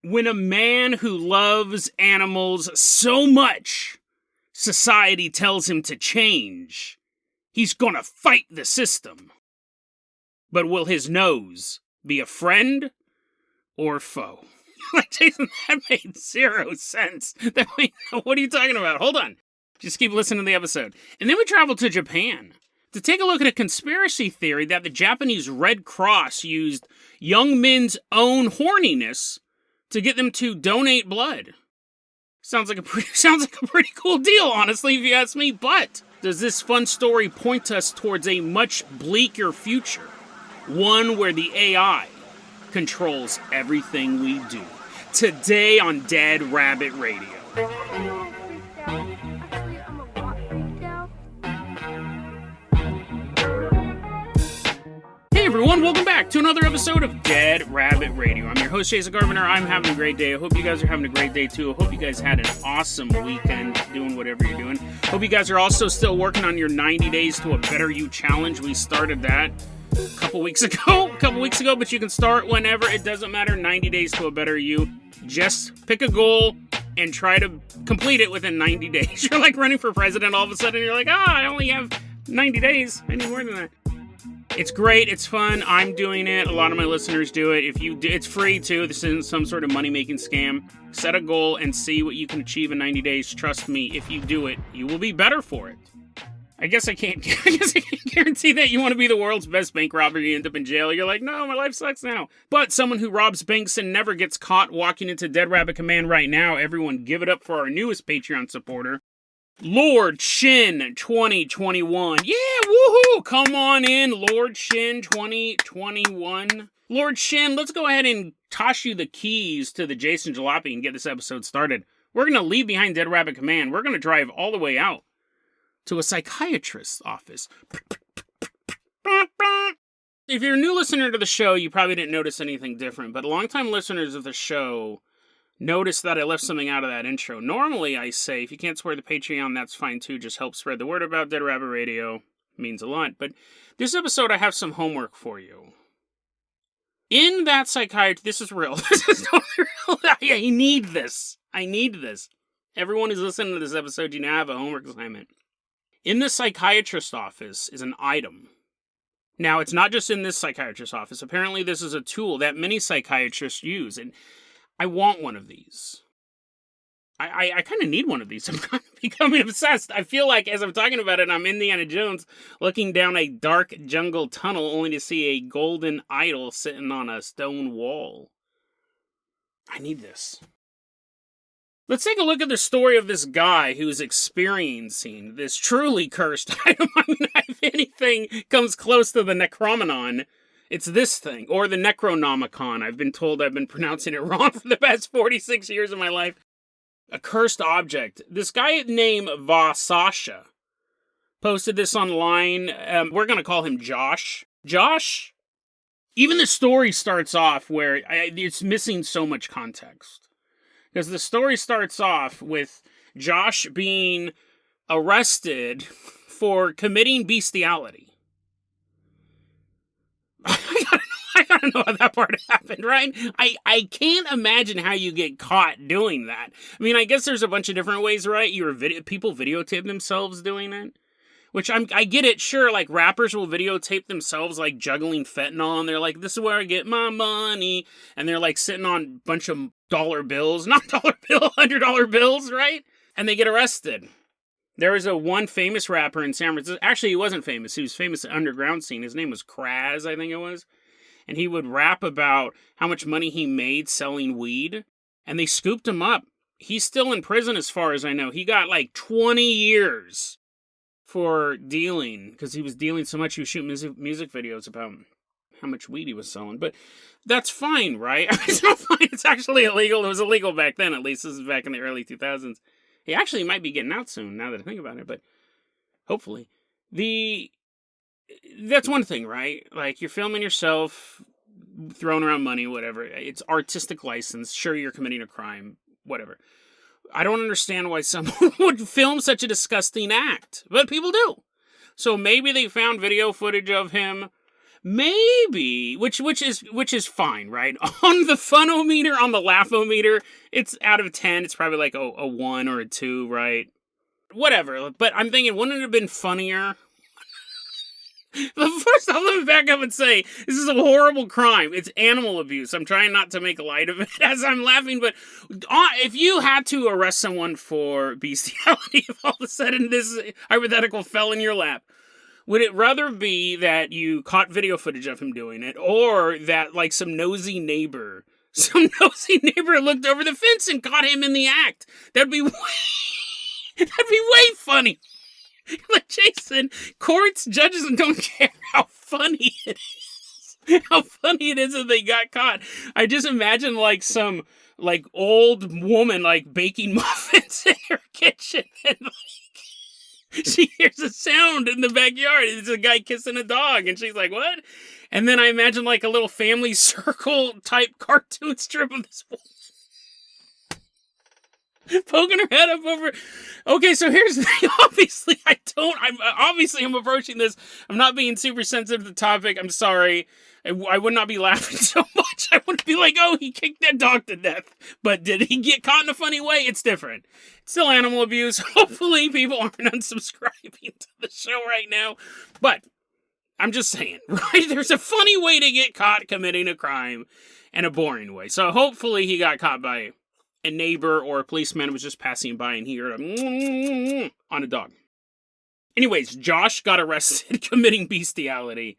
when a man who loves animals so much, society tells him to change, he's gonna fight the system. But will his nose be a friend or foe? Like, Jason, that made zero sense. What are you talking about? Hold on. Just keep listening to the episode. And then we travel to Japan to take a look at a conspiracy theory that the Japanese Red Cross used young men's own horniness to get them to donate blood. Sounds like a pretty cool deal, honestly, if you ask me. But does this fun story point us towards a much bleaker future? One where the AI controls everything we do. Today on Dead Rabbit Radio. Hey everyone, welcome back to another episode of Dead Rabbit Radio. I'm your host, Jason Carpenter. I'm having a great day. I hope you guys are having a great day too. I hope you guys had an awesome weekend doing whatever you're doing. Hope you guys are also still working on your 90 Days to a Better You challenge. We started that a couple weeks ago, but you can start whenever. It doesn't matter. 90 Days to a Better You. Just pick a goal and try to complete it within 90 days. You're like running for president all of a sudden. You're like, I only have 90 days. I need more than that. It's great. It's fun. I'm doing it. A lot of my listeners do it. If you do, it's free too. This isn't some sort of money-making scam. Set a goal and see what you can achieve in 90 days. Trust me, if you do it, you will be better for it. I guess I can't guarantee that you want to be the world's best bank robber. You end up in jail. You're like, no, my life sucks now. But someone who robs banks and never gets caught walking into Dead Rabbit Command right now. Everyone give it up for our newest Patreon supporter, Lord Shin 2021. Yeah, woohoo! Come on in, Lord Shin 2021. Lord Shin, let's go ahead and toss you the keys to the Jason Jalopy and get this episode started. We're going to leave behind Dead Rabbit Command. We're going to drive all the way out to a psychiatrist's office. If you're a new listener to the show, you probably didn't notice anything different, but longtime listeners of the show noticed that I left something out of that intro. Normally, I say, if you can't support the Patreon, that's fine too. Just help spread the word about Dead Rabbit Radio. It means a lot. But this episode, I have some homework for you. In that psychiatrist, this is real. This is totally real. I need this. Everyone who's listening to this episode, you now have a homework assignment. In the psychiatrist's office is an item. Now, it's not just in this psychiatrist's office. Apparently, this is a tool that many psychiatrists use, and I want one of these. I kind of need one of these. I'm kind of becoming obsessed. I feel like, as I'm talking about it, I'm Indiana Jones looking down a dark jungle tunnel only to see a golden idol sitting on a stone wall. I need this. Let's take a look at the story of this guy who's experiencing this truly cursed item. I mean, if anything comes close to the Necronomicon, it's this thing, or the Necronomicon. I've been told I've been pronouncing it wrong for the past 46 years of my life. A cursed object. This guy named Vasasha posted this online. We're going to call him Josh. Josh, even the story starts off where it's missing so much context. Because the story starts off with Josh being arrested for committing bestiality. I gotta know how that part happened, right? I can't imagine how you get caught doing that. I mean, I guess there's a bunch of different ways, right? People videotape themselves doing it. Which I get it, sure, like rappers will videotape themselves like juggling fentanyl, and they're like, this is where I get my money. And they're like sitting on a bunch of dollar bills, not $100 bills, right? And they get arrested. There was one famous rapper in San Francisco. Actually, he wasn't famous. He was famous in the underground scene. His name was Kraz, I think it was. And he would rap about how much money he made selling weed. And they scooped him up. He's still in prison as far as I know. He got like 20 years for dealing, because he was dealing so much. He was shooting music videos about how much weed he was selling. But that's fine, right? It's not fine. It's actually illegal. It was illegal back then, at least. This is back in the early 2000s. He actually might be getting out soon, now that I think about it, but hopefully. That's one thing, right? Like, you're filming yourself, throwing around money, whatever. It's artistic license. Sure, you're committing a crime, whatever. I don't understand why someone would film such a disgusting act, but people do. So maybe they found video footage of him. Maybe, which is fine, right? On the funometer, on the laughometer, it's out of 10. It's probably like a 1 or a 2, right? Whatever. But I'm thinking, wouldn't it have been funnier? But first, let me back up and say, this is a horrible crime. It's animal abuse. I'm trying not to make light of it as I'm laughing, but if you had to arrest someone for bestiality, if all of a sudden this hypothetical fell in your lap, would it rather be that you caught video footage of him doing it, or that, like, some nosy neighbor looked over the fence and caught him in the act? That'd be way funny. Like, Jason, courts, judges don't care how funny it is. How funny it is that they got caught. I just imagine, like, some, like, old woman, like, baking muffins in her kitchen, and, like, she hears a sound in the backyard. It's a guy kissing a dog, and she's like, what? And then I imagine, like, a little family circle type cartoon strip of this woman poking her head up over. Okay, so here's the thing. Obviously, I'm approaching this. I'm not being super sensitive to the topic. I'm sorry. I would not be laughing so much. I wouldn't be like, oh, he kicked that dog to death. But did he get caught in a funny way? It's different. It's still animal abuse. Hopefully, people aren't unsubscribing to the show right now. But I'm just saying, right? There's a funny way to get caught committing a crime and a boring way. So hopefully he got caught by a neighbor or a policeman who was just passing by and he heard a on a dog. Anyways, Josh got arrested committing bestiality,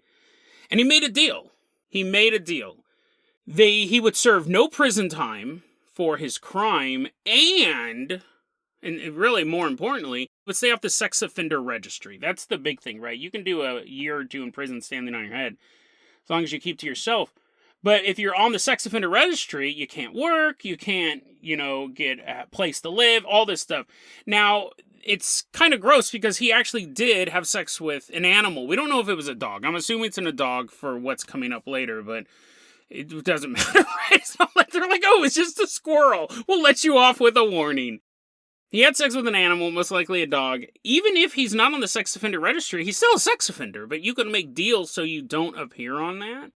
and he made a deal. He would serve no prison time for his crime, and really more importantly, would stay off the sex offender registry. That's the big thing, right? You can do a year or 2 in prison standing on your head, as long as you keep to yourself. But if you're on the sex offender registry, you can't work, you can't, get a place to live, all this stuff. Now, it's kind of gross because he actually did have sex with an animal. We don't know if it was a dog. I'm assuming it's in a dog for what's coming up later, but it doesn't matter, right? It's not like they're like, oh, it's just a squirrel. We'll let you off with a warning. He had sex with an animal, most likely a dog. Even if he's not on the sex offender registry, he's still a sex offender, but you can make deals so you don't appear on that.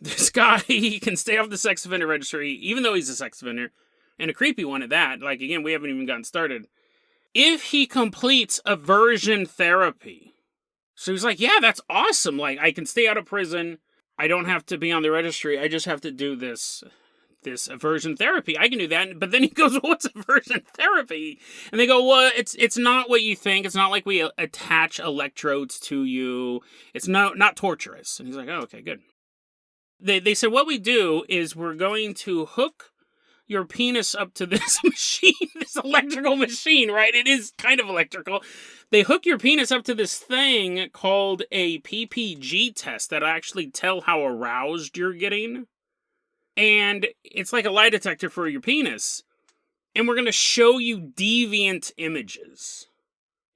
This guy, he can stay off the sex offender registry, even though he's a sex offender, and a creepy one at that. Like, again, we haven't even gotten started. If he completes aversion therapy. So he's like, yeah, that's awesome. Like, I can stay out of prison. I don't have to be on the registry. I just have to do this aversion therapy. I can do that. But then he goes, well, what's aversion therapy? And they go, well, it's not what you think. It's not like we attach electrodes to you. It's not torturous. And he's like, oh, okay, good. They said, what we do is we're going to hook your penis up to this machine, this electrical machine, right? It is kind of electrical. They hook your penis up to this thing called a PPG test that actually tell how aroused you're getting. And it's like a lie detector for your penis. And we're going to show you deviant images.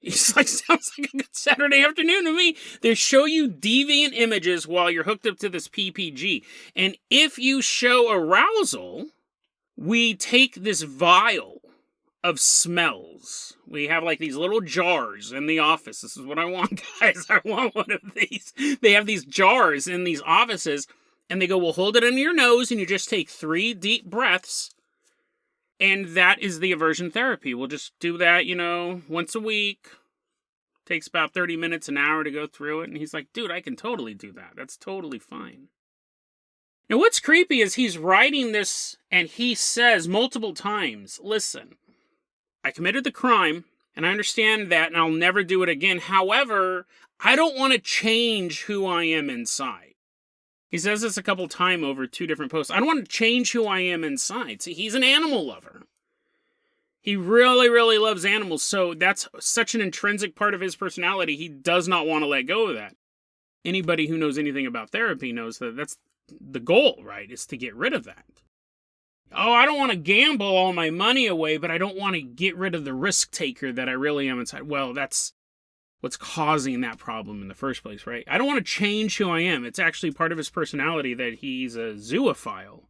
It's like, sounds like a good Saturday afternoon to me. They show you deviant images while you're hooked up to this PPG. And if you show arousal, we take this vial of smells. We have like these little jars in the office. This is what I want, guys. I want one of these. They have these jars in these offices, and they go, well, hold it under your nose, and you just take 3 deep breaths. And that is the aversion therapy. We'll just do that, once a week. Takes about 30 minutes, an hour to go through it. And he's like, dude, I can totally do that. That's totally fine. Now, what's creepy is he's writing this, and he says multiple times, listen, I committed the crime, and I understand that, and I'll never do it again. However, I don't want to change who I am inside. He says this a couple times over 2 different posts. I don't want to change who I am inside. See, he's an animal lover. He really, really loves animals, so that's such an intrinsic part of his personality. He does not want to let go of that. Anybody who knows anything about therapy knows that that's the goal, right? Is to get rid of that. Oh, I don't want to gamble all my money away, but I don't want to get rid of the risk taker that I really am inside. Well, that's what's causing that problem in the first place, right? I don't want to change who I am. It's actually part of his personality that he's a zoophile.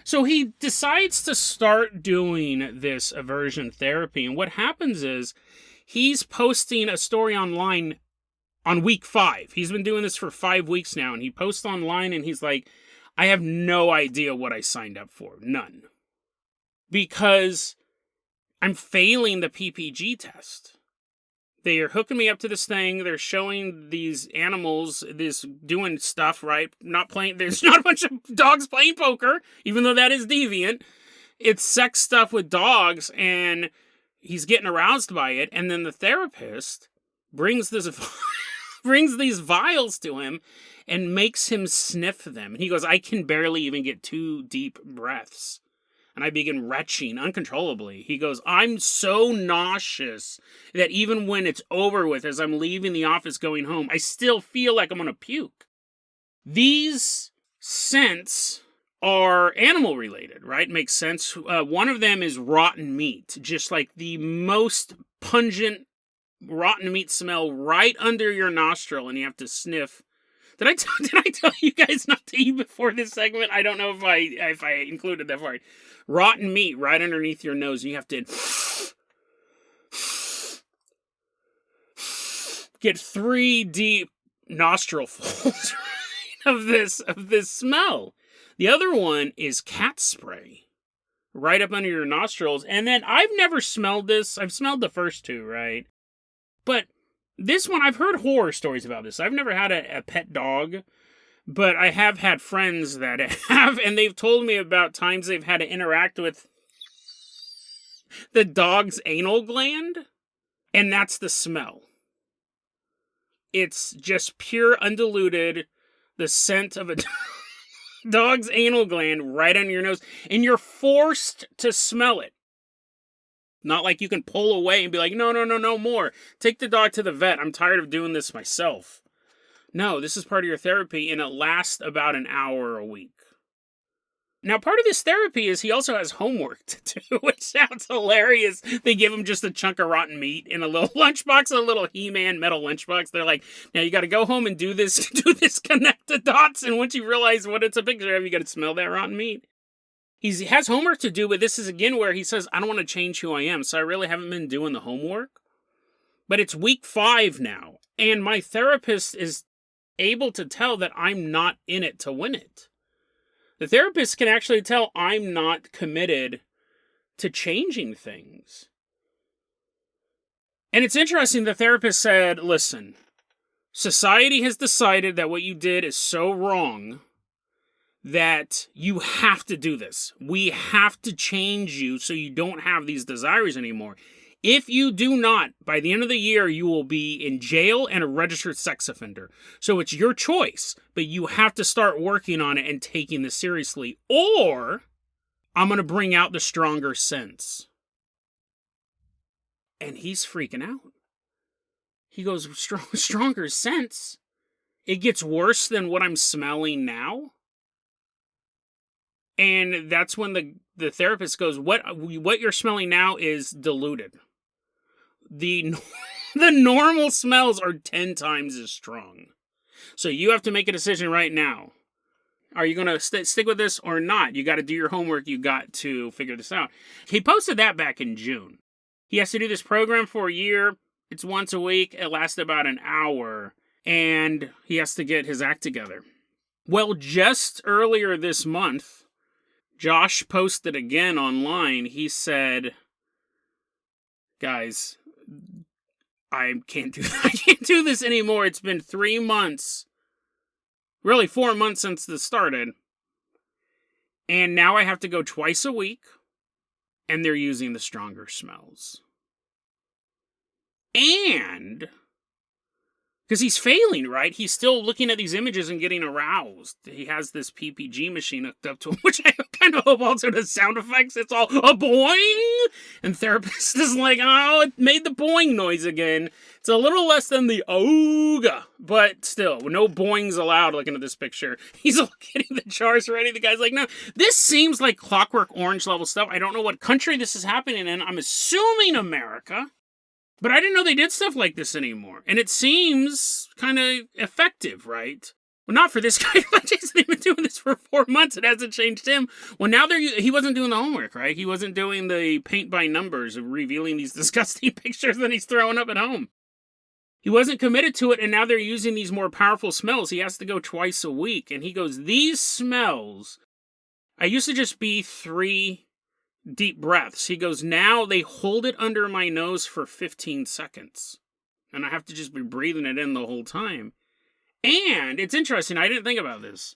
So he decides to start doing this aversion therapy, and what happens is he's posting a story online on week 5. He's been doing this for 5 weeks now, and he posts online and he's like, I have no idea what I signed up for. None. Because I'm failing the PPG test. They are hooking me up to this thing. They're showing these animals, this doing stuff, right? Not playing. There's not a bunch of dogs playing poker, even though that is deviant. It's sex stuff with dogs, and he's getting aroused by it. And then the therapist brings these vials to him and makes him sniff them. And he goes, I can barely even get 2 deep breaths. And I begin retching uncontrollably. He goes, I'm so nauseous that even when it's over with, as I'm leaving the office going home, I still feel like I'm going to puke. These scents are animal related, right? Makes sense. One of them is rotten meat, just like the most pungent rotten meat smell right under your nostril, and you have to sniff. Did I tell you guys not to eat before this segment? I don't know if I included that part. Rotten meat right underneath your nose. You have to get 3 deep nostrilfuls of this smell. The other one is cat spray right up under your nostrils. And then I've never smelled this. I've smelled the first 2, right? But this one, I've heard horror stories about this. I've never had a pet dog, but I have had friends that have, and they've told me about times they've had to interact with the dog's anal gland, and that's the smell. It's just pure, undiluted, the scent of a dog's anal gland right under your nose, and you're forced to smell it. Not like you can pull away and be like, no more. Take the dog to the vet. I'm tired of doing this myself. No, this is part of your therapy, and it lasts about an hour a week. Now, part of this therapy is he also has homework to do, which sounds hilarious. They give him just a chunk of rotten meat in a little lunchbox, a little He-Man metal lunchbox. They're like, now you got to go home and do this, connect the dots, and once you realize what it's a picture of, you got to smell that rotten meat. He has homework to do, but this is again where he says, I don't want to change who I am, so I really haven't been doing the homework. But it's week 5 now, and my therapist is able to tell that I'm not in it to win it. The therapist can actually tell I'm not committed to changing things. And it's interesting, the therapist said, listen, society has decided that what you did is so wrong that you have to do this. We have to change you so you don't have these desires anymore. If you do not, by the end of the year, you will be in jail and a registered sex offender. So it's your choice, but you have to start working on it and taking this seriously, or I'm going to bring out the stronger sense. And he's freaking out. He goes, stronger sense? It gets worse than what I'm smelling now? And that's when the therapist goes, what you're smelling now is diluted. The normal smells are 10 times as strong. So you have to make a decision right now. Are you going to stick with this or not? You got to do your homework. You got to figure this out. He posted that back in June. He has to do this program for a year. It's once a week. It lasts about an hour. And he has to get his act together. Well, just earlier this month, Josh posted again online. He said, guys, I can't do this anymore. It's been 3 months, really 4 months since this started. And now I have to go twice a week, and they're using the stronger smells. And because he's failing, right? He's still looking at these images and getting aroused. He has this PPG machine hooked up to him, which I kind of hope also does sound effects. It's all a boing! And therapist is like, oh, it made the boing noise again. It's a little less than the ooga, but still, no boings allowed looking at this picture. He's all getting the jars ready. The guy's like, no, this seems like Clockwork Orange level stuff. I don't know what country this is happening in. I'm assuming America. But I didn't know they did stuff like this anymore. And it seems kind of effective, right? Well, not for this guy. He's been doing this for 4 months. It hasn't changed him. Well, now he wasn't doing the homework, right? He wasn't doing the paint by numbers of revealing these disgusting pictures that he's throwing up at home. He wasn't committed to it, and now they're using these more powerful smells. He has to go twice a week, and he goes, these smells, I used to just be 3 deep breaths. He goes, now they hold it under my nose for 15 seconds, and I have to just be breathing it in the whole time. And it's interesting, I didn't think about this.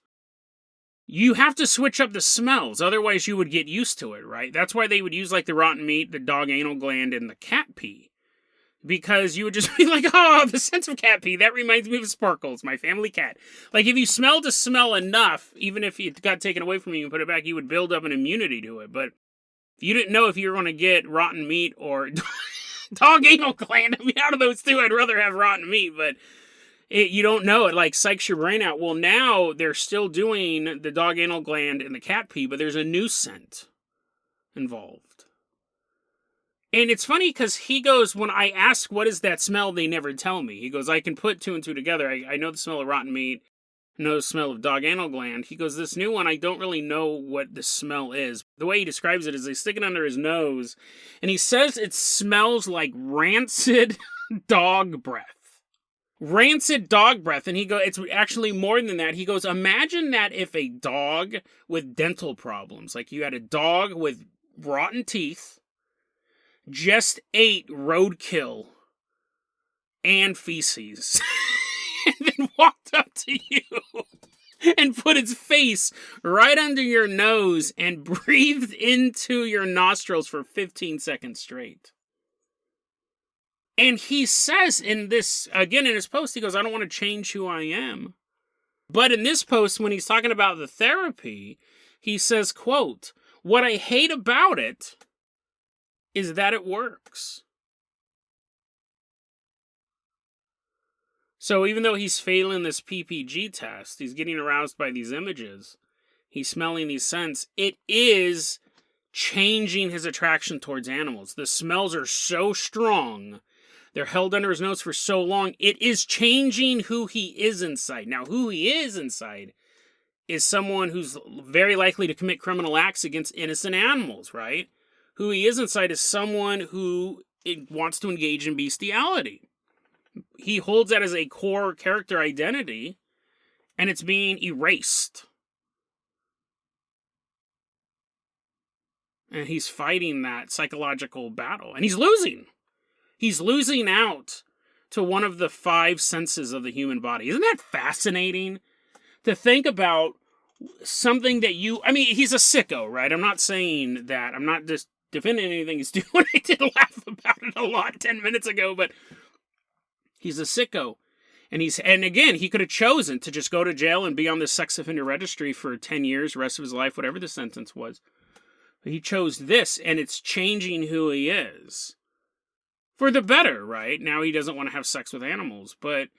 You have to switch up the smells, otherwise you would get used to it, right? That's why they would use like the rotten meat, the dog anal gland, and the cat pee. Because you would just be like, oh, the scent of cat pee, that reminds me of Sparkles, my family cat. Like, if you smelled a smell enough, even if it got taken away from you and put it back, you would build up an immunity to it. But you didn't know if you were going to get rotten meat or dog anal gland. I mean, out of those two, I'd rather have rotten meat, but you don't know. It, like, psychs your brain out. Well, now they're still doing the dog anal gland and the cat pee, but there's a new scent involved. And it's funny because he goes, when I ask what is that smell, they never tell me. He goes, I can put 2 and 2 together. I know the smell of rotten meat, I know the smell of dog anal gland. He goes, this new one, I don't really know what the smell is. The way he describes it is they stick it under his nose, and he says it smells like rancid dog breath. Rancid dog breath. And he goes, it's actually more than that. He goes, imagine that if a dog with dental problems, like you had a dog with rotten teeth, just ate roadkill and feces and then walked up to you and put its face right under your nose and breathed into your nostrils for 15 seconds straight. And he says in this, again in his post, he goes, I don't want to change who I am. But in this post, when he's talking about the therapy, he says, quote, what I hate about it is that it works. So even though he's failing this PPG test, he's getting aroused by these images, he's smelling these scents, it is changing his attraction towards animals. The smells are so strong, they're held under his nose for so long, it is changing who he is inside. Now, who he is inside is someone who's very likely to commit criminal acts against innocent animals, right? Who he is inside is someone who wants to engage in bestiality. He holds that as a core character identity, and it's being erased. And he's fighting that psychological battle, and he's losing. He's losing out to one of the 5 senses of the human body. Isn't that fascinating? To think about something that I mean, he's a sicko, right? I'm not saying that. I'm not just defending anything he's doing. I did laugh about it a lot 10 minutes ago, but he's a sicko. And again, he could have chosen to just go to jail and be on the sex offender registry for 10 years, the rest of his life, whatever the sentence was. But he chose this, and it's changing who he is. For the better, right? Now he doesn't want to have sex with animals, but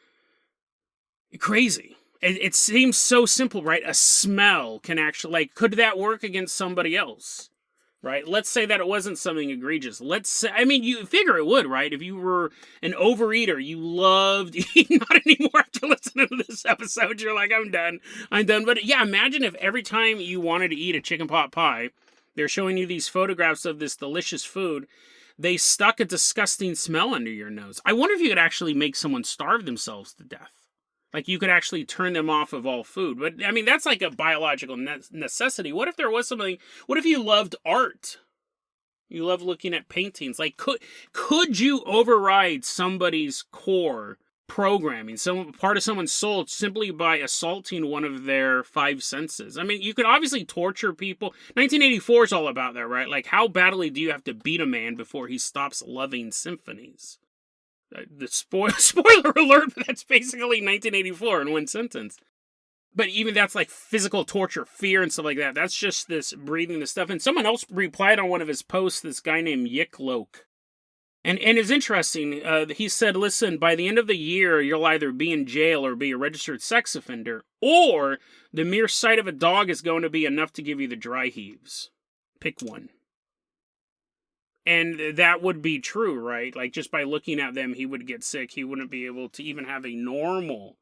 crazy. It seems so simple, right? A smell can actually, like, could that work against somebody else? Right? Let's say that it wasn't something egregious. Let's say, I mean, you figure it would, right? If you were an overeater, you loved eating, not anymore after listening to this episode, you're like, I'm done. But yeah, imagine if every time you wanted to eat a chicken pot pie, they're showing you these photographs of this delicious food, they stuck a disgusting smell under your nose. I wonder if you could actually make someone starve themselves to death. Like, you could actually turn them off of all food. But, I mean, that's like a biological necessity. What if there was something... What if you loved art? You love looking at paintings. Like, could you override somebody's core programming, some part of someone's soul, simply by assaulting one of their 5 senses? I mean, you could obviously torture people. 1984 is all about that, right? Like, how badly do you have to beat a man before he stops loving symphonies? The spoiler alert, but that's basically 1984 in one sentence. But even that's like physical torture, fear, and stuff like that. That's just this breathing this stuff. And someone else replied on one of his posts, this guy named Yickloke. And it's interesting. He said, listen, by the end of the year, you'll either be in jail or be a registered sex offender, or the mere sight of a dog is going to be enough to give you the dry heaves. Pick one. And that would be true, right? Like, just by looking at them, he would get sick. He wouldn't be able to even have a normal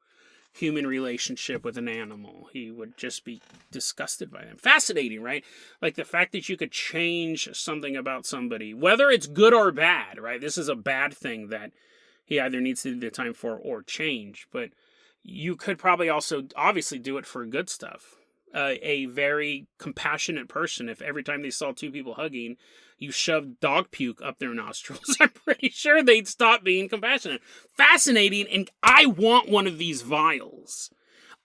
human relationship with an animal. He would just be disgusted by them. Fascinating, right? Like, the fact that you could change something about somebody, whether it's good or bad, right? This is a bad thing that he either needs to do the time for or change. But you could probably also obviously do it for good stuff. A very compassionate person, if every time they saw two people hugging, you shoved dog puke up their nostrils, I'm pretty sure they'd stop being compassionate. Fascinating, and I want one of these vials.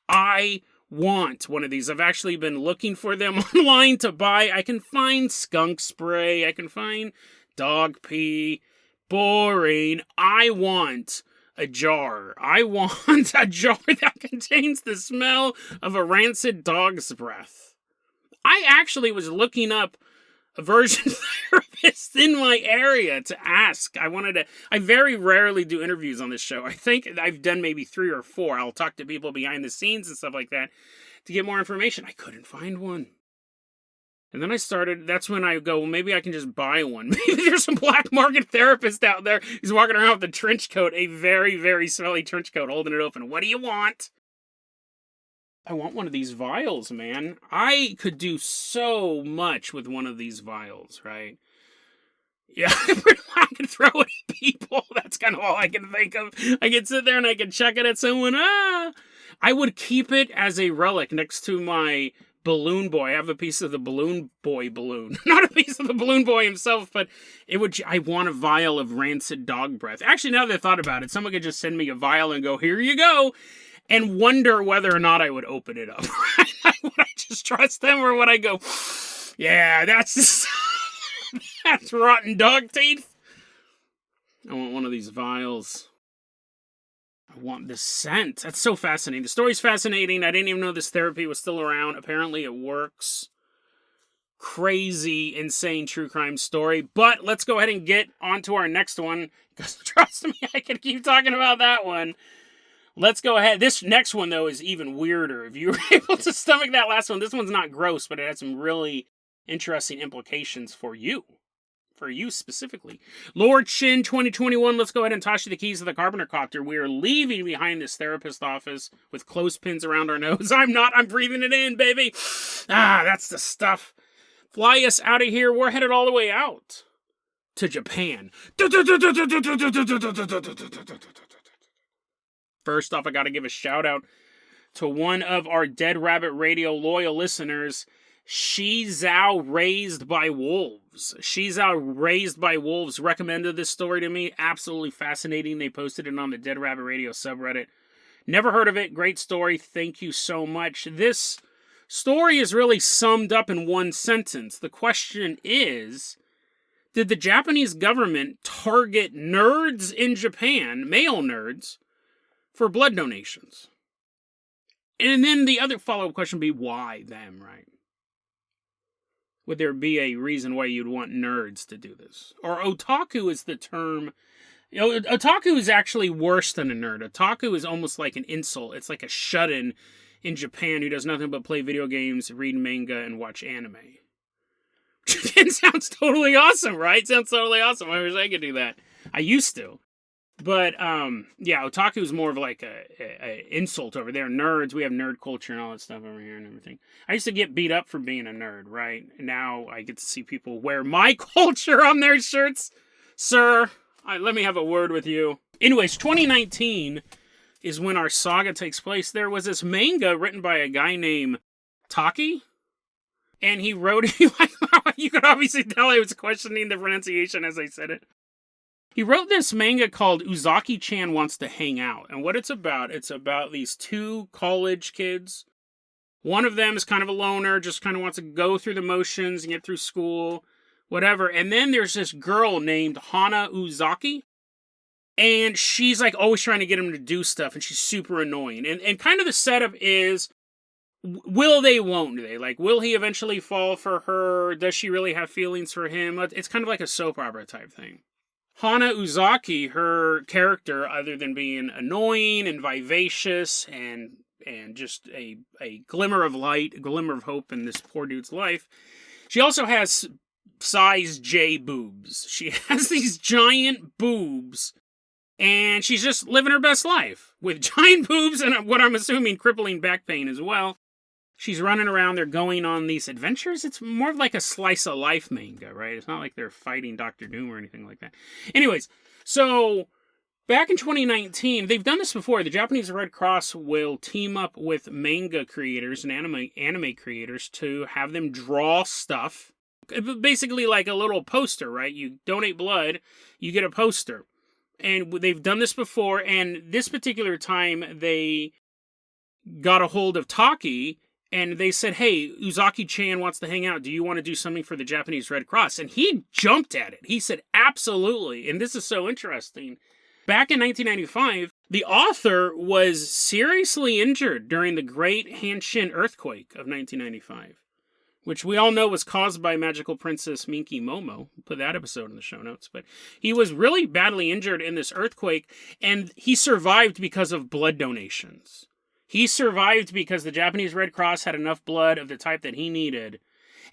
I want one of these. I've actually been looking for them online to buy. I can find skunk spray. I can find dog pee. Boring. I want a jar. I want a jar that contains the smell of a rancid dog's breath. I actually was looking up aversion therapists in my area to ask. I very rarely do interviews on this show. I think I've done maybe 3 or 4. I'll talk to people behind the scenes and stuff like that to get more information. I couldn't find one. And then that's when I go, well, maybe I can just buy one. Maybe there's some black market therapist out there who's walking around with a trench coat, a very, very smelly trench coat, holding it open. What do you want? I want one of these vials, man. I could do so much with one of these vials, right? Yeah, I can throw it at people. That's kind of all I can think of. I can sit there and I can chuck it at someone. I would keep it as a relic next to my balloon boy. I have a piece of the balloon boy balloon. Not a piece of the balloon boy himself, but I want a vial of rancid dog breath. Actually, now that I thought about it, someone could just send me a vial and go, here you go, and wonder whether or not I would open it up. Would I just trust them, or would I go, yeah, that's rotten dog teeth? I want one of these vials. I want the scent. That's so fascinating. The story's fascinating. I didn't even know this therapy was still around. Apparently it works. Crazy, insane true crime story. But let's go ahead and get on to our next one. Because trust me, I can keep talking about that one. Let's go ahead. This next one, though, is even weirder. If you were able to stomach that last one, this one's not gross, but it has some really interesting implications for you. For you specifically. Lord Shin 2021, let's go ahead and toss you the keys to the Carpenter copter. We are leaving behind this therapist office with clothespins around our nose. I'm breathing it in, baby. That's the stuff. Fly us out of here. We're headed all the way out to Japan. First off, I got to give a shout out to one of our Dead Rabbit Radio loyal listeners, Shizao Raised by Wolves. Shizao Raised by Wolves recommended this story to me. Absolutely fascinating. They posted it on the Dead Rabbit Radio subreddit. Never heard of it. Great story. Thank you so much. This story is really summed up in one sentence. The question is, did the Japanese government target nerds in Japan, male nerds, for blood donations? And then the other follow-up question would be, why them, right? Would there be a reason why you'd want nerds to do this? Or otaku is the term. Otaku is actually worse than a nerd. Otaku is almost like an insult. It's like a shut-in in Japan who does nothing but play video games, read manga, and watch anime. It sounds totally awesome, right? Sounds totally awesome. I wish I could do that. I used to. But, yeah, otaku is more of like a insult over there. Nerds, we have nerd culture and all that stuff over here and everything. I used to get beat up for being a nerd, right? Now I get to see people wear my culture on their shirts. Sir, let me have a word with you. Anyways, 2019 is when our saga takes place. There was this manga written by a guy named Taki. And he wrote it, you could obviously tell I was questioning the pronunciation as I said it. He wrote this manga called Uzaki-chan Wants to Hang Out. And what it's about these 2 college kids. One of them is kind of a loner, just kind of wants to go through the motions and get through school, whatever. And then there's this girl named Hana Uzaki. And she's like always trying to get him to do stuff, and she's super annoying. And kind of the setup is, will they, won't they? Like, will he eventually fall for her? Does she really have feelings for him? It's kind of like a soap opera type thing. Hana Uzaki, her character, other than being annoying and vivacious and just a glimmer of light, a glimmer of hope in this poor dude's life, she also has size J boobs. She has these giant boobs, and she's just living her best life with giant boobs and what I'm assuming crippling back pain as well. She's running around, they're going on these adventures. It's more of like a slice of life manga, right? It's not like they're fighting Dr. Doom or anything like that. Anyways, so Back in 2019, they've done this before. The Japanese Red Cross will team up with manga creators and anime creators to have them draw stuff. Basically like a little poster, right? You donate blood, you get a poster. And they've done this before, and this particular time they got a hold of Taki, and they said, hey, Uzaki-chan wants to hang out. Do you want to do something for the Japanese Red Cross? And he jumped at it. He said, absolutely. And this is so interesting. Back in 1995, the author was seriously injured during the Great Hanshin earthquake of 1995, which we all know was caused by magical princess Minky Momo. Put that episode in the show notes. But he was really badly injured in this earthquake, and he survived because of blood donations. He survived because the Japanese Red Cross had enough blood of the type that he needed.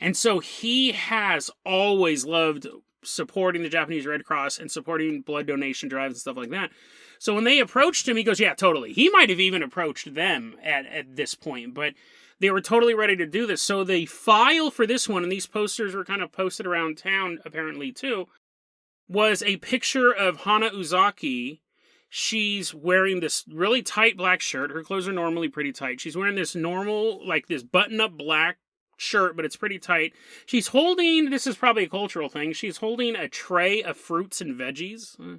And so he has always loved supporting the Japanese Red Cross and supporting blood donation drives and stuff like that. So when they approached him, he goes, yeah, totally. He might have even approached them at this point, but they were totally ready to do this. So they file for this one, and these posters were kind of posted around town, apparently, too, was a picture of Hana Uzaki. She's wearing this really tight black shirt. Her clothes are normally pretty tight. She's wearing this normal, like this button-up black shirt, but it's pretty tight. She's holding, this is probably a cultural thing, she's holding a tray of fruits and veggies.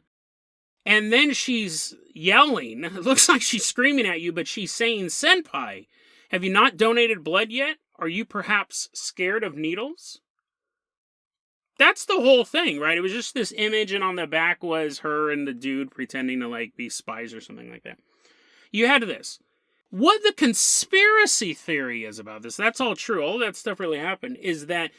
And then she's yelling. It looks like she's screaming at you, but she's saying, Senpai, have you not donated blood yet? Are you perhaps scared of needles? That's the whole thing, right? It was just this image, and on the back was her and the dude pretending to, like, be spies or something like that. You had this. What the conspiracy theory is about this, that's all true, all that stuff really happened, is that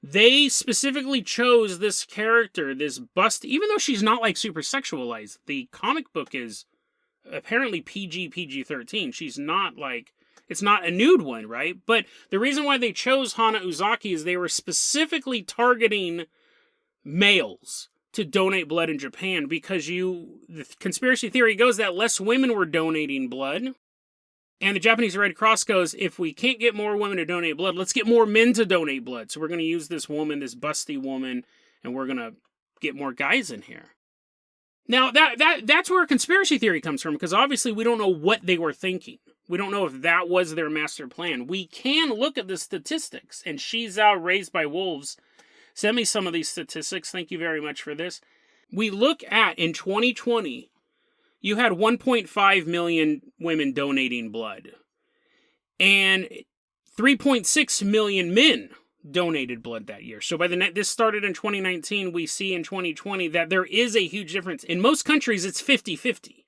they specifically chose this character, this bust, even though she's not, like, super sexualized. The comic book is apparently PG-13. She's not, like, it's not a nude one, right? But the reason why they chose Hana Uzaki is they were specifically targeting males to donate blood in Japan, because the conspiracy theory goes that less women were donating blood. And the Japanese Red Cross goes, if we can't get more women to donate blood, let's get more men to donate blood. So we're going to use this woman, this busty woman, and we're going to get more guys in here. Now, that's where conspiracy theory comes from, because obviously we don't know what they were thinking. We don't know if that was their master plan. We can look at the statistics, and She's Out Raised by Wolves sent me some of these statistics. Thank you very much for this. We look at, in 2020, you had 1.5 million women donating blood, and 3.6 million men donated blood that year. So this started in 2019, we see in 2020 that there is a huge difference. In most countries, it's 50-50.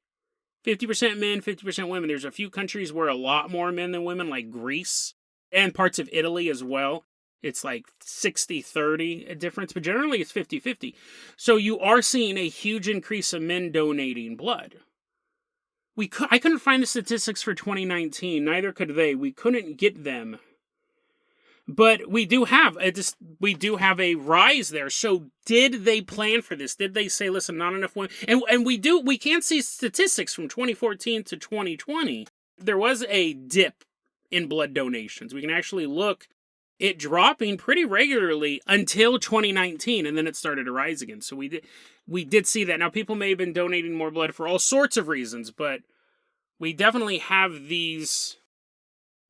50% men, 50% women. There's a few countries where a lot more men than women, like Greece and parts of Italy as well. It's like 60-30 difference, but generally it's 50-50. So you are seeing a huge increase of men donating blood. I couldn't find the statistics for 2019. Neither could they. We couldn't get them. But we do have a rise there. So did they plan for this? Did they say, listen, not enough women? And we can see statistics from 2014 to 2020. There was a dip in blood donations. We can actually look it dropping pretty regularly until 2019, and then it started to rise again. So we did see that. Now, people may have been donating more blood for all sorts of reasons, but we definitely have these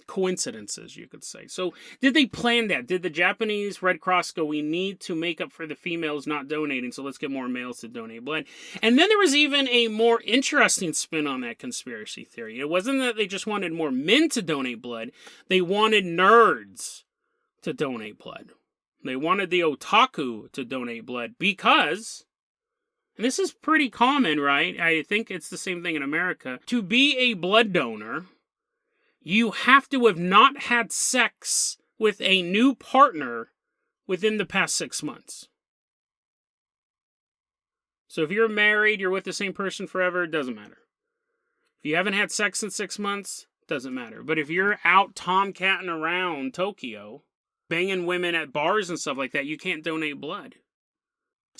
coincidences, you could say. So did they plan that? Did the Japanese Red Cross go, we need to make up for the females not donating, so let's get more males to donate blood? And then there was even a more interesting spin on that conspiracy theory. It wasn't that they just wanted more men to donate blood. They wanted nerds to donate blood. They wanted the otaku to donate blood because, and this is pretty common, right? I think it's the same thing in America. To be a blood donor, you have to have not had sex with a new partner within the past 6 months. So if you're married, you're with the same person forever, it doesn't matter. If you haven't had sex in 6 months, doesn't matter. But if you're out tomcatting around Tokyo, banging women at bars and stuff like that, you can't donate blood.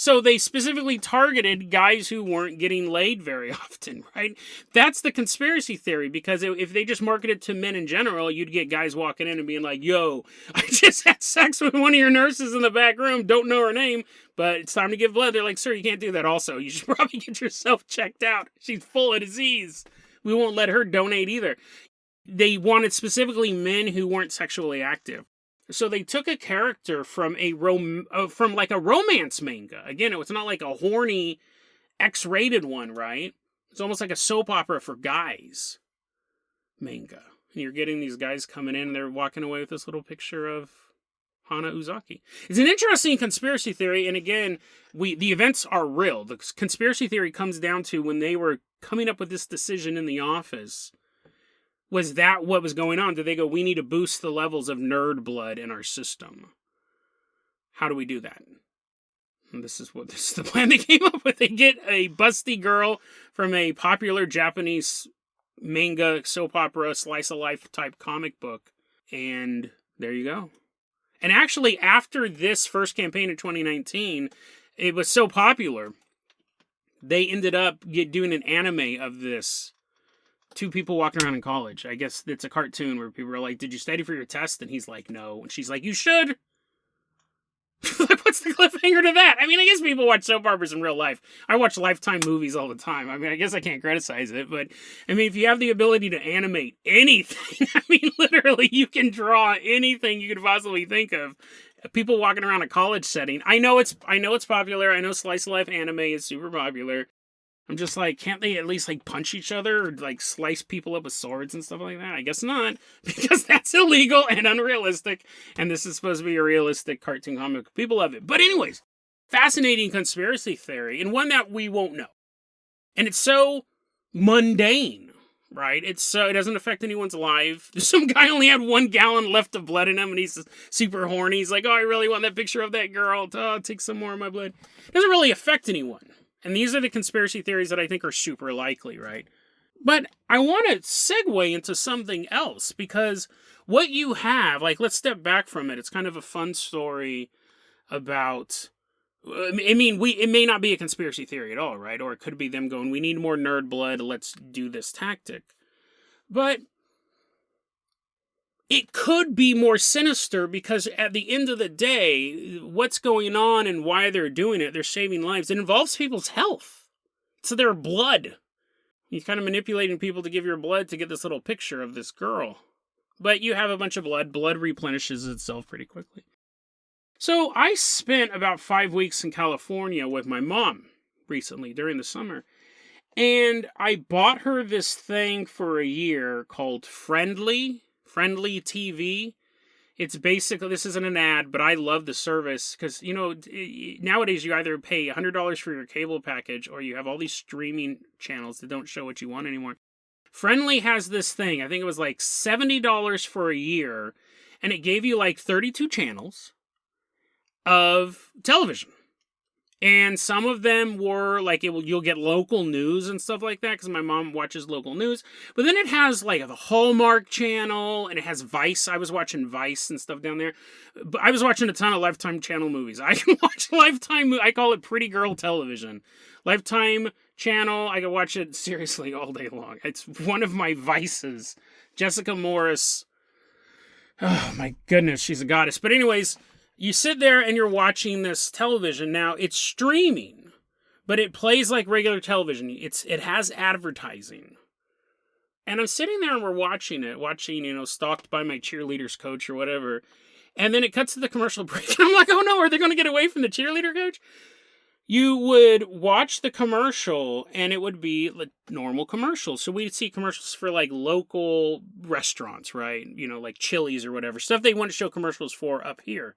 So they specifically targeted guys who weren't getting laid very often, right? That's the conspiracy theory, because if they just marketed to men in general, you'd get guys walking in and being like, yo, I just had sex with one of your nurses in the back room, don't know her name, but it's time to give blood. They're like, sir, you can't do that also. You should probably get yourself checked out. She's full of disease. We won't let her donate either. They wanted specifically men who weren't sexually active. So they took a character from from like a romance manga. Again, it's not like a horny, X-rated one, right? It's almost like a soap opera for guys manga. And you're getting these guys coming in and they're walking away with this little picture of Hana Uzaki. It's an interesting conspiracy theory, and again, the events are real. The conspiracy theory comes down to when they were coming up with this decision in the office. Was that what was going on? Did they go, we need to boost the levels of nerd blood in our system? How do we do that? And this is the plan they came up with. They get a busty girl from a popular Japanese manga, soap opera, slice of life type comic book. And there you go. And actually, after this first campaign in 2019, it was so popular, they ended up doing an anime of this. Two people walking around in college. I guess it's a cartoon where people are like, did you study for your test? And he's like, no. And she's like, you should. Like, what's the cliffhanger to that? I mean, I guess people watch soap operas in real life. I watch Lifetime movies all the time. I mean, I guess I can't criticize it. But, I mean, if you have the ability to animate anything, I mean, literally, you can draw anything you could possibly think of. People walking around a college setting. I know it's popular. I know slice of life anime is super popular. I'm just like, can't they at least like punch each other or like slice people up with swords and stuff like that? I guess not, because that's illegal and unrealistic. And this is supposed to be a realistic cartoon comic. People love it. But anyways, fascinating conspiracy theory, and one that we won't know. And it's so mundane, right? It doesn't affect anyone's life. Some guy only had 1 gallon left of blood in him and he's super horny. He's like, oh, I really want that picture of that girl. Oh, take some more of my blood. It doesn't really affect anyone. And these are the conspiracy theories that I think are super likely, right? But I want to segue into something else, because what you have, like, let's step back from it. It's kind of a fun story about, I mean, it may not be a conspiracy theory at all, right? Or it could be them going, we need more nerd blood, let's do this tactic. But it could be more sinister, because at the end of the day, what's going on and why they're doing it, they're saving lives. It involves people's health. It's their blood. You're kind of manipulating people to give your blood to get this little picture of this girl. But you have a bunch of blood. Blood replenishes itself pretty quickly. So I spent about 5 weeks in California with my mom recently during the summer. And I bought her this thing for a year called Friendly TV. It's basically, this isn't an ad, but I love the service because, you know, nowadays you either pay $100 for your cable package or you have all these streaming channels that don't show what you want anymore. Friendly has this thing. I think it was like $70 for a year, and it gave you like 32 channels of television. And some of them were like, you'll get local news and stuff like that, because my mom watches local news. But then it has like the Hallmark channel, and it has Vice. I was watching Vice and stuff down there. But I was watching a ton of Lifetime channel movies. I can watch Lifetime, I call it pretty girl television. Lifetime channel, I can watch it seriously all day long. It's one of my vices. Jessica Morris. Oh my goodness, she's a goddess. But anyways, you sit there and you're watching this television. Now, it's streaming, but it plays like regular television. It has advertising. And I'm sitting there and we're watching, you know, stalked by my cheerleader's coach or whatever. And then it cuts to the commercial break. And I'm like, oh no, are they going to get away from the cheerleader coach? You would watch the commercial and it would be like normal commercials. So we'd see commercials for like local restaurants, right? You know, like Chili's or whatever. Stuff they want to show commercials for up here.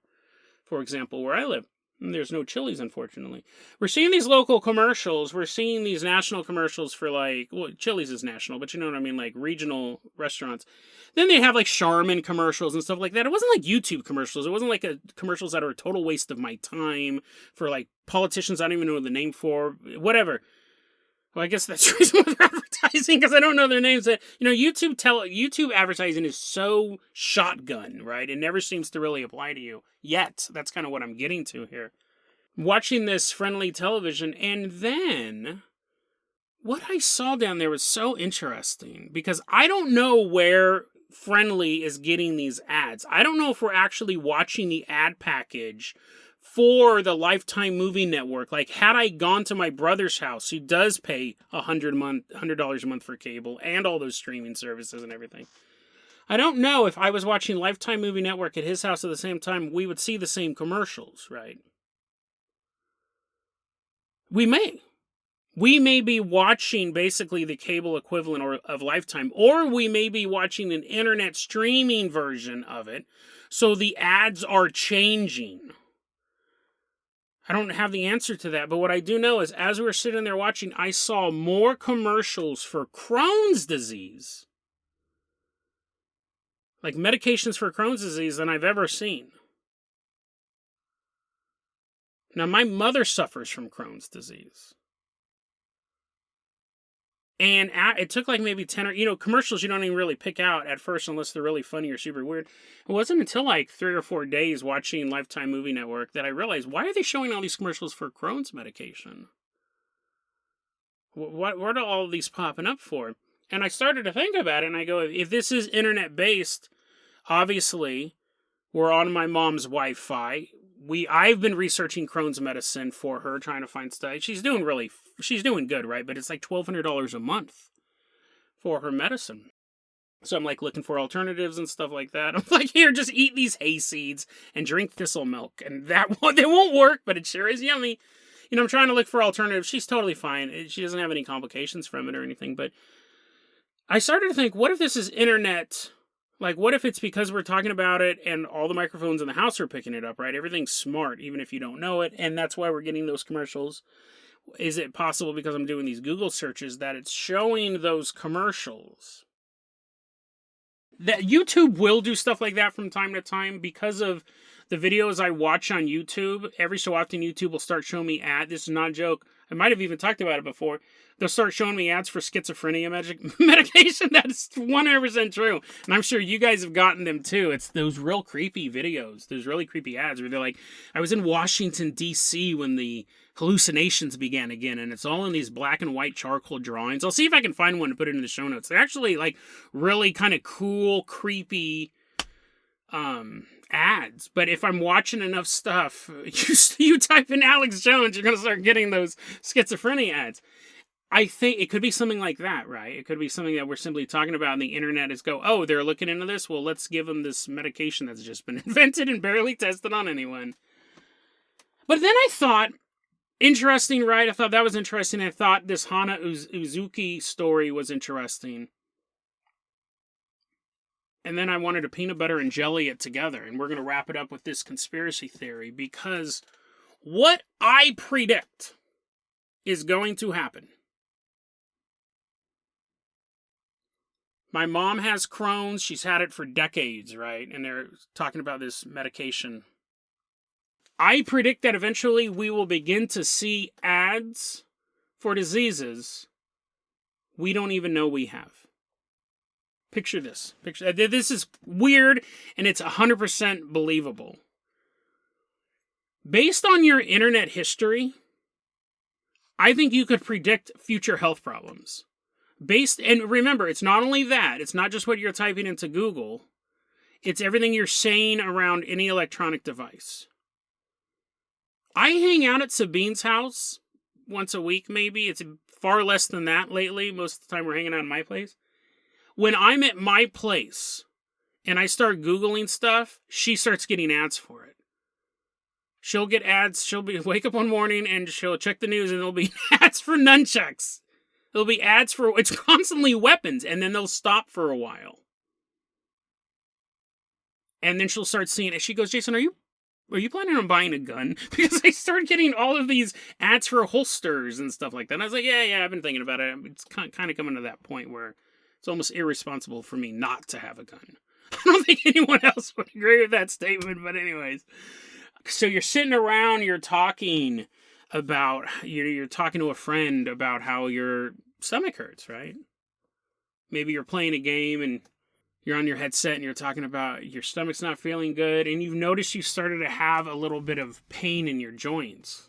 For example, where I live. And there's no Chili's, unfortunately. We're seeing these local commercials. We're seeing these national commercials for like, well, Chili's is national, but you know what I mean? Like regional restaurants. Then they have like Charmin commercials and stuff like that. It wasn't like YouTube commercials. It wasn't like commercials that are a total waste of my time for like politicians I don't even know the name for. Whatever. Well, I guess that's the reason why they're advertising, because I don't know their names. You know, YouTube advertising is so shotgun, right? It never seems to really apply to you. Yet. That's kind of what I'm getting to here. watching this friendly television, and then what I saw down there was so interesting, because I don't know where Friendly is getting these ads. I don't know if we're actually watching the ad package for the Lifetime Movie Network. Like, had I gone to my brother's house, who does pay $100 a month for cable and all those streaming services and everything, I don't know if I was watching Lifetime Movie Network at his house at the same time, we would see the same commercials, right? We may. We may be watching basically the cable equivalent of Lifetime, or we may be watching an internet streaming version of it, so the ads are changing. I don't have the answer to that, but what I do know is as we were sitting there watching, I saw more commercials for Crohn's disease, like medications for Crohn's disease, than I've ever seen. Now, my mother suffers from Crohn's disease. And it took like maybe 10 or, commercials you don't even really pick out at first unless they're really funny or super weird. It wasn't until like 3 or 4 days watching Lifetime Movie Network that I realized, why are they showing all these commercials for Crohn's medication? What are all these popping up for? And I started to think about it, and I go, if this is internet-based, obviously, we're on my mom's Wi-Fi. I've been researching Crohn's medicine for her, trying to find stuff. She's doing good, right? But it's like $1,200 a month for her medicine. So I'm like looking for alternatives and stuff like that. I'm like, here, just eat these hay seeds and drink thistle milk. And they won't work, but it sure is yummy. I'm trying to look for alternatives. She's totally fine. She doesn't have any complications from it or anything. But I started to think, what if this is internet? Like, what if it's because we're talking about it and all the microphones in the house are picking it up, right? Everything's smart, even if you don't know it. And that's why we're getting those commercials. Is it possible because I'm doing these Google searches that it's showing those commercials? That YouTube will do stuff like that from time to time because of the videos I watch on YouTube. Every so often, YouTube will start showing me ads. This is not a joke. I might have even talked about it before. They'll start showing me ads for schizophrenia medication. That is 100% true. And I'm sure you guys have gotten them too. It's those real creepy videos, those really creepy ads where they're like, I was in Washington, D.C. when the hallucinations began again, and it's all in these black and white charcoal drawings. I'll see if I can find one to put it in the show notes. They're actually like really kind of cool, creepy ads. But if I'm watching enough stuff, you type in Alex Jones, you're going to start getting those schizophrenia ads. I think it could be something like that, right? It could be something that we're simply talking about, and the internet is oh, they're looking into this? Well, let's give them this medication that's just been invented and barely tested on anyone. But then I thought, interesting, right? I thought that was interesting. I thought this Hana Uzuki story was interesting. And then I wanted to peanut butter and jelly it together, and we're going to wrap it up with this conspiracy theory, because what I predict is going to happen. My mom has Crohn's. She's had it for decades, right? And they're talking about this medication. I predict that eventually we will begin to see ads for diseases we don't even know we have. Picture this. This is weird, and it's 100% believable. Based on your internet history, I think you could predict future health problems. And remember, it's not only that. It's not just what you're typing into Google. It's everything you're saying around any electronic device. I hang out at Sabine's house once a week, maybe. It's far less than that lately. Most of the time we're hanging out at my place. When I'm at my place and I start Googling stuff, she starts getting ads for it. She'll get ads. Wake up one morning and she'll check the news and there'll be ads for nunchucks. There'll be ads for, it's constantly weapons, and then they'll stop for a while. And then she'll start seeing it. She goes, Jason, are you planning on buying a gun? Because I started getting all of these ads for holsters and stuff like that. And I was like, yeah, I've been thinking about it. It's kind of coming to that point where it's almost irresponsible for me not to have a gun. I don't think anyone else would agree with that statement, but anyways. So you're sitting around, you're talking about, you're talking to a friend about how your stomach hurts, right? Maybe you're playing a game and you're on your headset and you're talking about your stomach's not feeling good, and you've noticed you started to have a little bit of pain in your joints.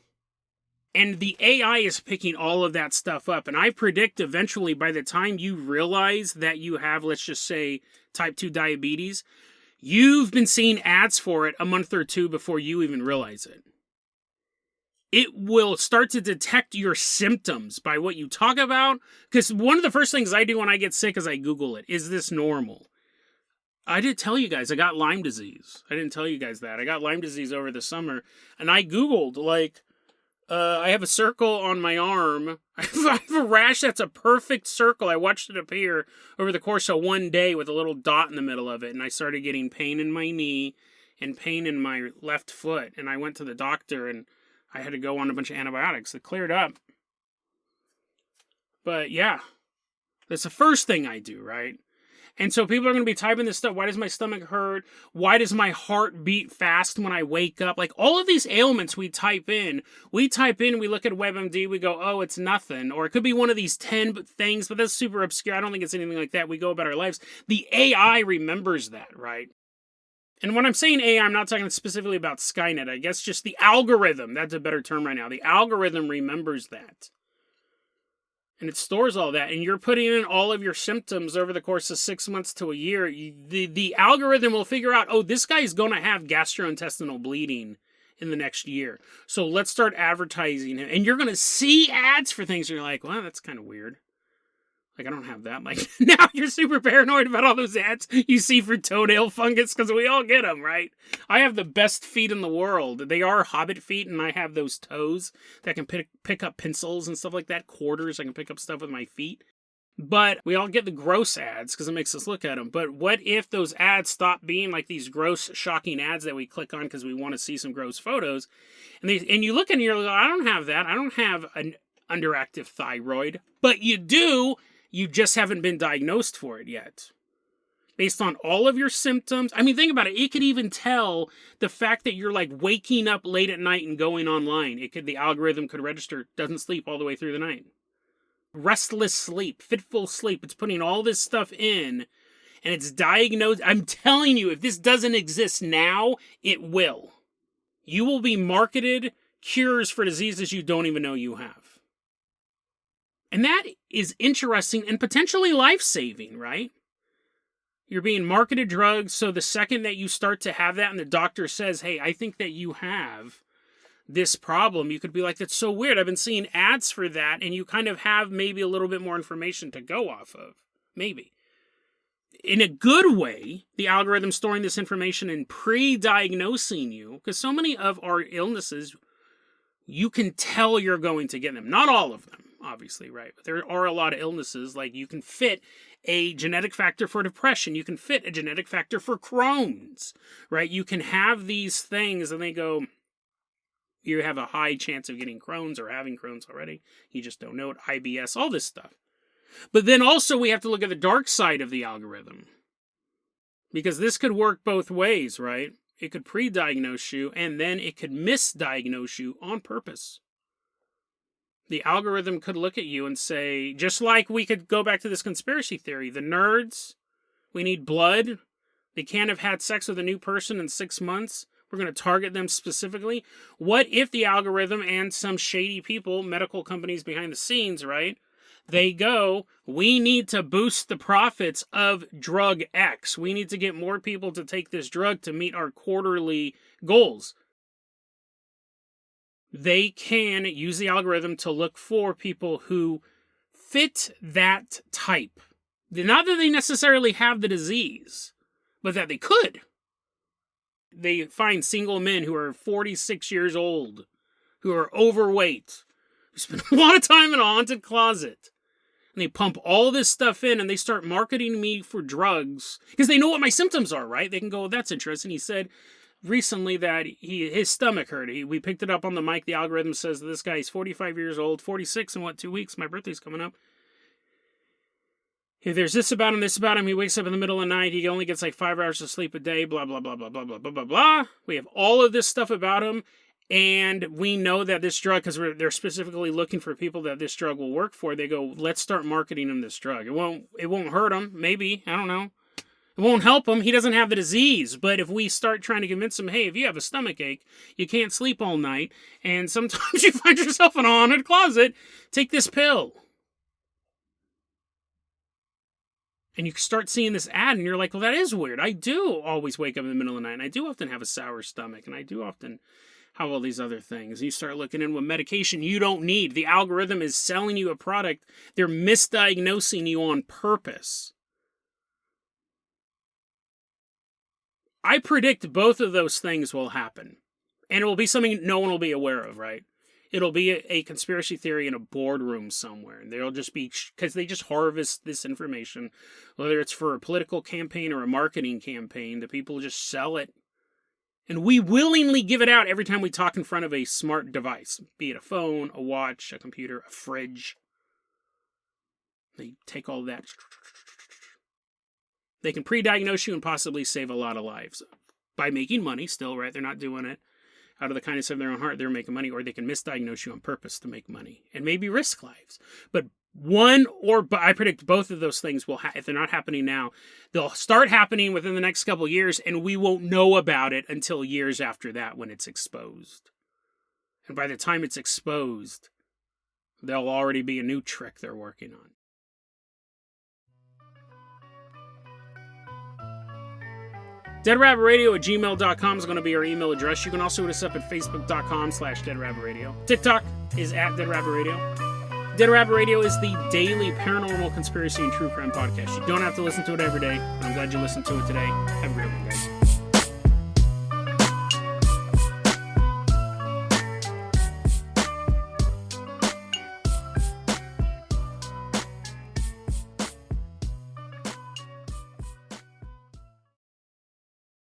And the AI is picking all of that stuff up. And I predict eventually by the time you realize that you have, let's just say, type 2 diabetes, you've been seeing ads for it a month or two before you even realize it. It will start to detect your symptoms by what you talk about. Because one of the first things I do when I get sick is I Google it. Is this normal? I did tell you guys I got Lyme disease. I didn't tell you guys that. I got Lyme disease over the summer. And I Googled, like, I have a circle on my arm. I have a rash that's a perfect circle. I watched it appear over the course of one day with a little dot in the middle of it. And I started getting pain in my knee and pain in my left foot. And I went to the doctor and I had to go on a bunch of antibiotics. It cleared up. But yeah, that's the first thing I do, right? And so people are going to be typing this stuff. Why does my stomach hurt? Why does my heart beat fast when I wake up? Like all of these ailments we type in, we look at WebMD, we go, oh, it's nothing. Or it could be one of these 10 things, but that's super obscure. I don't think it's anything like that. We go about our lives. The AI remembers that, right? And when I'm saying AI, I'm not talking specifically about Skynet. I guess just the algorithm. That's a better term right now. The algorithm remembers that. And it stores all that. And you're putting in all of your symptoms over the course of 6 months to a year. The algorithm will figure out, oh, this guy's going to have gastrointestinal bleeding in the next year. So let's start advertising him. And you're going to see ads for things. And you're like, well, that's kind of weird. Like, I don't have that. Like, now you're super paranoid about all those ads you see for toenail fungus, because we all get them, right? I have the best feet in the world. They are hobbit feet, and I have those toes that can pick up pencils and stuff like that, quarters. I can pick up stuff with my feet. But we all get the gross ads because it makes us look at them. But what if those ads stop being like these gross, shocking ads that we click on because we want to see some gross photos? And you look and you're like, I don't have that. I don't have an underactive thyroid. But you do. You just haven't been diagnosed for it yet. Based on all of your symptoms. I mean, think about it. It could even tell the fact that you're like waking up late at night and going online. The algorithm could register, doesn't sleep all the way through the night. Restless sleep, fitful sleep. It's putting all this stuff in and it's diagnosed. I'm telling you, if this doesn't exist now, it will. You will be marketed cures for diseases you don't even know you have. And that is interesting and potentially life-saving, right? You're being marketed drugs, so the second that you start to have that and the doctor says, hey, I think that you have this problem, you could be like, that's so weird. I've been seeing ads for that, and you kind of have maybe a little bit more information to go off of. Maybe. In a good way, the algorithm's storing this information and pre-diagnosing you, because so many of our illnesses, you can tell you're going to get them. Not all of them. Obviously, right? But there are a lot of illnesses, like you can fit a genetic factor for depression. You can fit a genetic factor for Crohn's, right? You can have these things and they go, you have a high chance of getting Crohn's or having Crohn's already. You just don't know it. IBS, all this stuff. But then also we have to look at the dark side of the algorithm. Because this could work both ways, right? It could pre-diagnose you and then it could misdiagnose you on purpose. The algorithm could look at you and say, just like we could go back to this conspiracy theory, the nerds, we need blood, they can't have had sex with a new person in 6 months, we're going to target them specifically. What if the algorithm and some shady people, medical companies behind the scenes, right, they go, we need to boost the profits of drug X. We need to get more people to take this drug to meet our quarterly goals. They can use the algorithm to look for people who fit that type. Not that they necessarily have the disease, but that they could. They find single men who are 46 years old, who are overweight, who spend a lot of time in a haunted closet. And they pump all this stuff in and they start marketing me for drugs because they know what my symptoms are, right? They can go, that's interesting. He said recently that his stomach hurt. We picked it up on the mic. The algorithm says that this guy is 45 years old, 46 in 2 weeks? My birthday's coming up. If there's this about him, he wakes up in the middle of the night, he only gets like 5 hours of sleep a day, blah, blah, blah, blah, blah, blah, blah, blah, blah. We have all of this stuff about him, and we know that this drug, because they're specifically looking for people that this drug will work for, they go, let's start marketing him this drug. It won't hurt him, maybe, I don't know. It won't help him. He doesn't have the disease. But if we start trying to convince him, hey, if you have a stomach ache, you can't sleep all night, and sometimes you find yourself in a haunted closet, take this pill. And you start seeing this ad, and you're like, well, that is weird. I do always wake up in the middle of the night, and I do often have a sour stomach, and I do often have all these other things. You start looking into a medication you don't need. The algorithm is selling you a product. They're misdiagnosing you on purpose. I predict both of those things will happen. And it will be something no one will be aware of, right? It'll be a conspiracy theory in a boardroom somewhere. And they'll just be, because they just harvest this information, whether it's for a political campaign or a marketing campaign, the people just sell it. And we willingly give it out every time we talk in front of a smart device, be it a phone, a watch, a computer, a fridge. They take all that. They can pre-diagnose you and possibly save a lot of lives by making money still, right? They're not doing it out of the kindness of their own heart. They're making money, or they can misdiagnose you on purpose to make money and maybe risk lives. But I predict both of those things will, if they're not happening now, they'll start happening within the next couple of years, and we won't know about it until years after that when it's exposed. And by the time it's exposed, there'll already be a new trick they're working on. DeadRabbitRadio@gmail.com is going to be our email address. You can also hit us up at Facebook.com/DeadRabbitRadio. TikTok is at DeadRabbitRadio. Dead Rabbit Radio is the daily paranormal conspiracy and true crime podcast. You don't have to listen to it every day. I'm glad you listened to it today. Have a great one, guys.